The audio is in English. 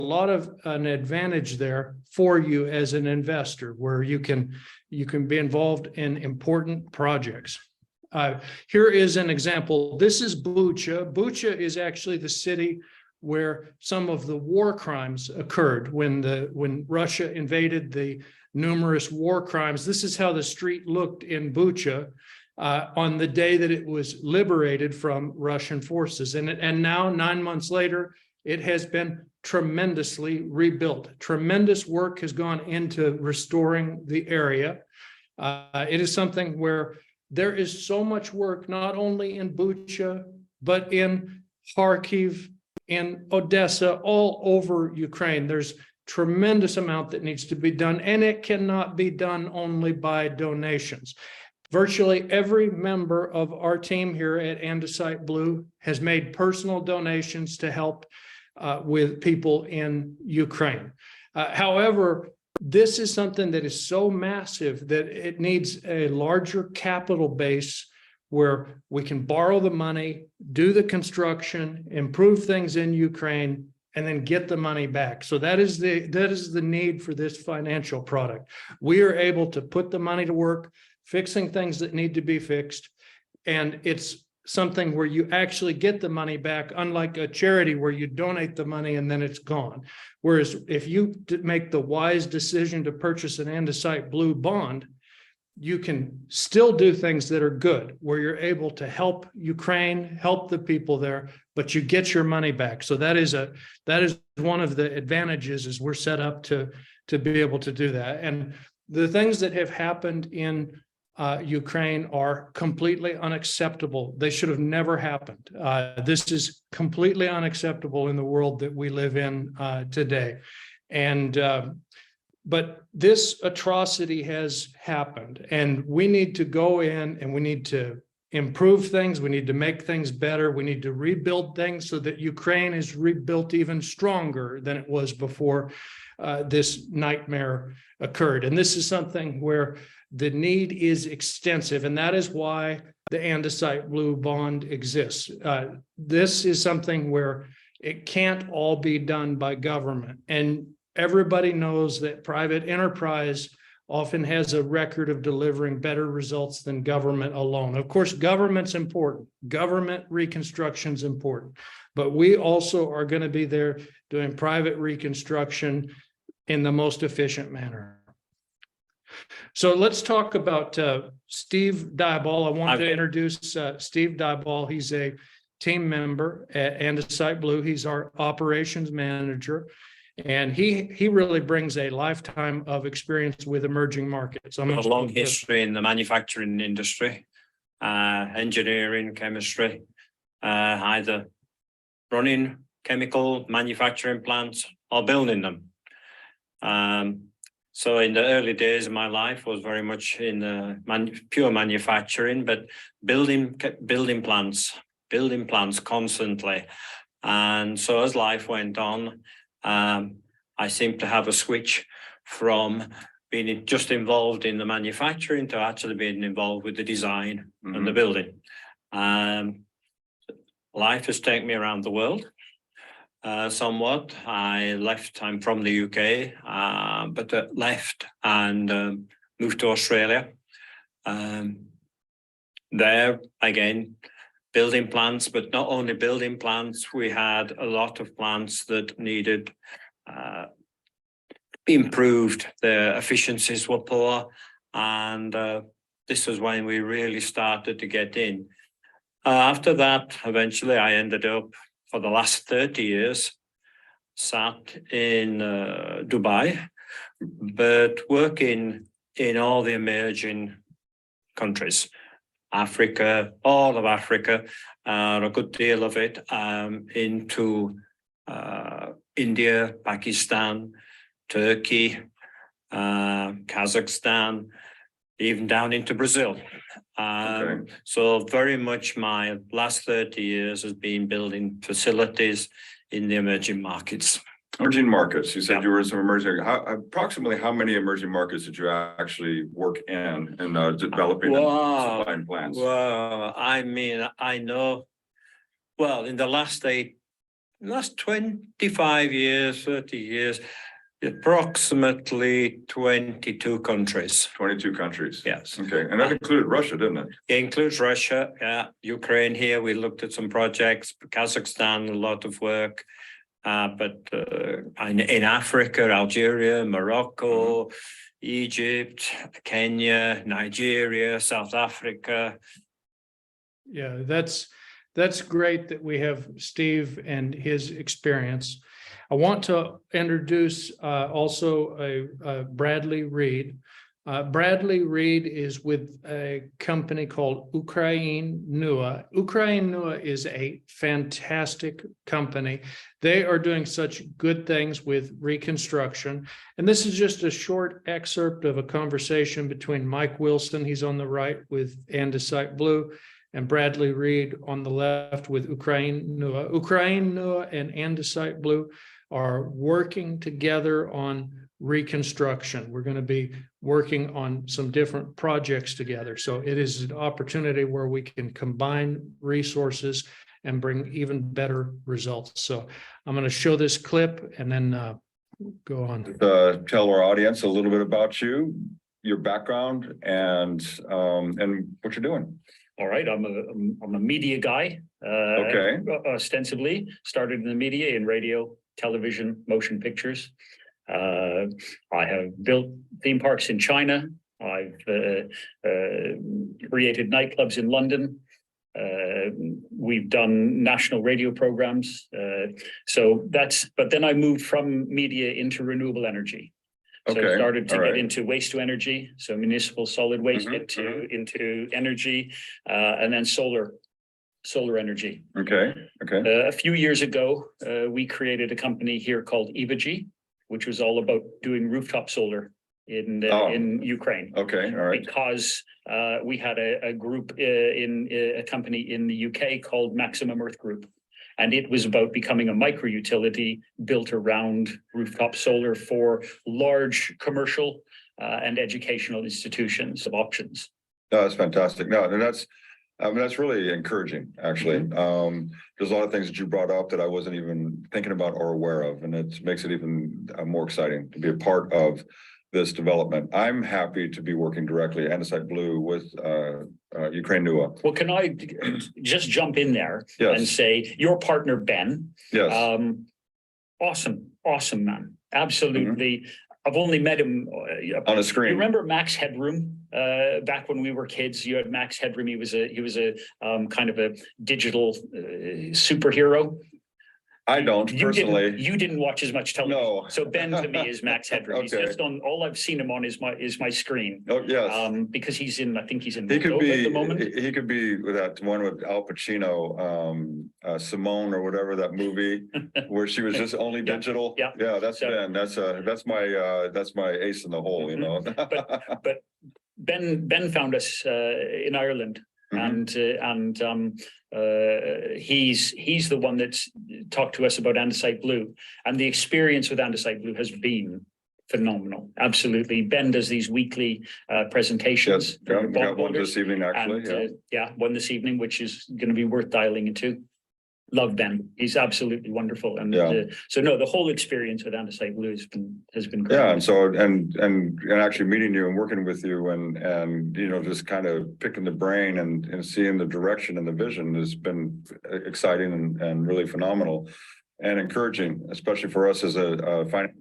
lot of an advantage there for you as an investor, where you can be involved in important projects. Here is an example. This is Bucha. Bucha is actually the city where some of the war crimes occurred when Russia invaded, the numerous war crimes. This is how the street looked in Bucha on the day that it was liberated from Russian forces. And now, 9 months later, it has been tremendously rebuilt. Tremendous work has gone into restoring the area. It is something where there is so much work, not only in Bucha, but in Kharkiv, in Odessa, all over Ukraine. There's tremendous amount that needs to be done, and it cannot be done only by donations. Virtually every member of our team here at Andesite Blue has made personal donations to help with people in Ukraine. However, this is something that is so massive that it needs a larger capital base where we can borrow the money, do the construction, improve things in Ukraine, and then get the money back. So that is the need for this financial product. We are able to put the money to work, fixing things that need to be fixed. And it's something where you actually get the money back, unlike a charity where you donate the money and then it's gone. Whereas if you make the wise decision to purchase an Andesite Blue Bond, you can still do things that are good, where you're able to help Ukraine, help the people there, but you get your money back. So that is one of the advantages, is we're set up to be able to do that. And the things that have happened in Ukraine are completely unacceptable. They should have never happened. This is completely unacceptable in the world that we live in today. But this atrocity has happened, and we need to go in and we need to improve things. We need to make things better. We need to rebuild things so that Ukraine is rebuilt even stronger than it was before this nightmare occurred. And this is something where the need is extensive, and that is why the Andesite Blue Bond exists. This is something where it can't all be done by government. And everybody knows that private enterprise often has a record of delivering better results than government alone. Of course, government's important. Government reconstruction's important. But we also are going to be there doing private reconstruction in the most efficient manner. So let's talk about Steve Dieball. I want to introduce Steve Dieball. He's a team member at Andesite Blue. He's our operations manager. And he really brings a lifetime of experience with emerging markets. A long history in the manufacturing industry, engineering, chemistry, either running chemical manufacturing plants or building them. So in the early days of my life was very much in pure manufacturing, but building plants constantly. And so as life went on, I seemed to have a switch from being just involved in the manufacturing to actually being involved with the design and the building. Life has taken me around the world somewhat. I'm from the UK, but left and moved to Australia. There, again, building plants, but not only building plants, we had a lot of plants that needed improved. The efficiencies were poor, and this was when we really started to get in. After that, eventually I ended up, for the last 30 years, sat in Dubai, but working in all the emerging countries. Africa, all of Africa, a good deal of it, into India, Pakistan, Turkey, Kazakhstan, even down into Brazil. So very much my last 30 years has been building facilities in the emerging markets. Emerging markets, you said you were in some emerging, approximately how many emerging markets did you actually work in developing and supplying plants? Well, I mean, I know, well, in the last 8 last 25 years, 30 years, approximately 22 countries. 22 countries. Yes. Okay, and that included Russia, didn't it? It includes Russia, Ukraine here. We looked at some projects, Kazakhstan, a lot of work. But in Africa, Algeria, Morocco, Egypt, Kenya, Nigeria, South Africa. Yeah, that's great that we have Steve and his experience. I want to introduce also a Bradley Reed. Bradley Reed is with a company called Ukraine Nua. Ukraine Nua is a fantastic company. They are doing such good things with reconstruction. And this is just a short excerpt of a conversation between Mike Wilson, he's on the right with Andesite Blue, and Bradley Reed on the left with Ukraine Nua. Ukraine Nua and Andesite Blue are working together on reconstruction. We're going to be working on some different projects together. So it is an opportunity where we can combine resources and bring even better results. So I'm going to show this clip and then go on. Tell our audience a little bit about you, your background, and what you're doing. All right, I'm a media guy. Okay. Ostensibly started in the media, in radio, television, motion pictures. I have built theme parks in China. I've created nightclubs in London. We've done national radio programs. But then I moved from media into renewable energy. So Okay. I started to All get right. into waste to energy, so municipal solid waste into energy, and then solar energy. Okay. A few years ago, we created a company here called Evagy, which was all about doing rooftop solar in Ukraine. Okay. All right. Because we had a group in a company in the UK called Maximum Earth Group. And it was about becoming a micro utility built around rooftop solar for large commercial and educational institutions of options. No, that's fantastic. No, and that's really encouraging, actually. There's a lot of things that you brought up that I wasn't even thinking about or aware of, and it makes it even more exciting to be a part of this development. I'm happy to be working directly Andesite Blue with Ukraine Nua. Well, can I just jump in there and say your partner, Ben? Yes. Awesome man. Absolutely. I've only met him On a screen. You remember Max Headroom? Back when we were kids, you had Max Headroom. He was a kind of a digital superhero. I don't personally. You didn't watch as much television. No. So Ben to me is Max Headroom. Okay. He's just on, all I've seen him on is my screen. Oh, yes. Because he's in, I think he's in He could Moldova be at the moment. He could be with that one with Al Pacino, Simone or whatever, that movie where she was just only digital. Yeah. Yeah, that's Ben. That's my ace in the hole, you know. But Ben found us in Ireland. And he's the one that's talked to us about Andesite Blue, and the experience with Andesite Blue has been phenomenal. Absolutely. Ben does these weekly presentations. Yes, we got one this evening, actually. And, one this evening, which is going to be worth dialing into. Love Ben. He's absolutely wonderful. And so no, the whole experience with Andesite Blue has been great. Yeah, and so and actually meeting you and working with you and you know, just kind of picking the brain and seeing the direction and the vision has been exciting and really phenomenal and encouraging, especially for us as a finance